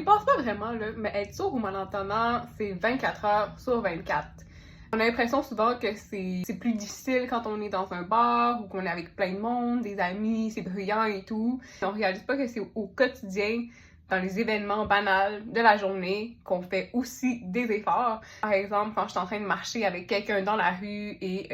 pense pas vraiment, là, mais être sourd ou malentendant, c'est 24 heures sur 24. On a l'impression souvent que c'est plus difficile quand on est dans un bar ou qu'on est avec plein de monde, des amis, c'est bruyant et tout. On réalise pas que c'est au quotidien, dans les événements banals de la journée, qu'on fait aussi des efforts. Par exemple, quand je suis en train de marcher avec quelqu'un dans la rue et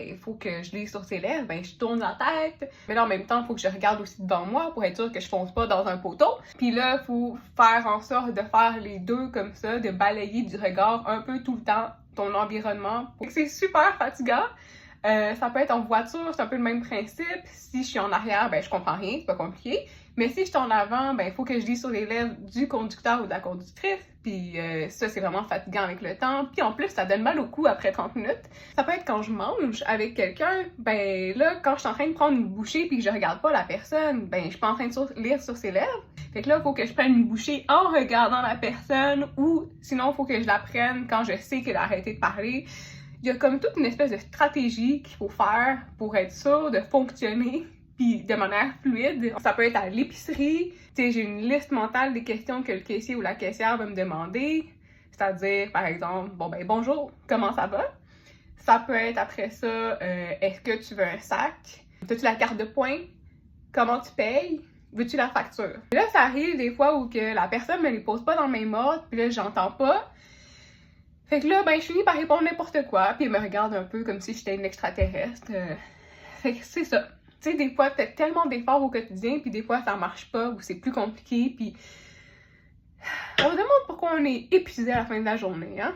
il faut que je lise sur ses lèvres, je tourne la tête. Mais là, en même temps, il faut que je regarde aussi devant moi pour être sûr que je fonce pas dans un poteau. Puis là, il faut faire en sorte de faire les deux comme ça, de balayer du regard un peu tout le temps ton environnement. C'est super fatigant. Ça peut être en voiture, c'est un peu le même principe. Si je suis en arrière, je comprends rien, c'est pas compliqué. Mais si je suis en avant, il faut que je lise sur les lèvres du conducteur ou de la conductrice. Puis ça, c'est vraiment fatigant avec le temps. Puis en plus, ça donne mal au cou après 30 minutes. Ça peut être quand je mange avec quelqu'un. Là, quand je suis en train de prendre une bouchée puis que je regarde pas la personne, je suis pas en train de lire sur ses lèvres. Fait que là, il faut que je prenne une bouchée en regardant la personne ou sinon, il faut que je la prenne quand je sais qu'elle a arrêté de parler. Il y a comme toute une espèce de stratégie qu'il faut faire pour être sûr de fonctionner puis de manière fluide. Ça peut être à l'épicerie. Tu sais, j'ai une liste mentale des questions que le caissier ou la caissière va me demander. C'est-à-dire, par exemple, bonjour, comment ça va? Ça peut être après ça, est-ce que tu veux un sac? As-tu la carte de points? Comment tu payes? Veux-tu la facture? Et là, ça arrive des fois où que la personne me les pose pas dans le même ordre, puis là, j'entends pas. Fait que là, je finis par répondre n'importe quoi, puis elle me regarde un peu comme si j'étais une extraterrestre. Fait que c'est ça. Tu sais, des fois, t'as tellement d'efforts au quotidien, puis des fois, ça marche pas, ou c'est plus compliqué, puis on se demande pourquoi on est épuisé à la fin de la journée, hein?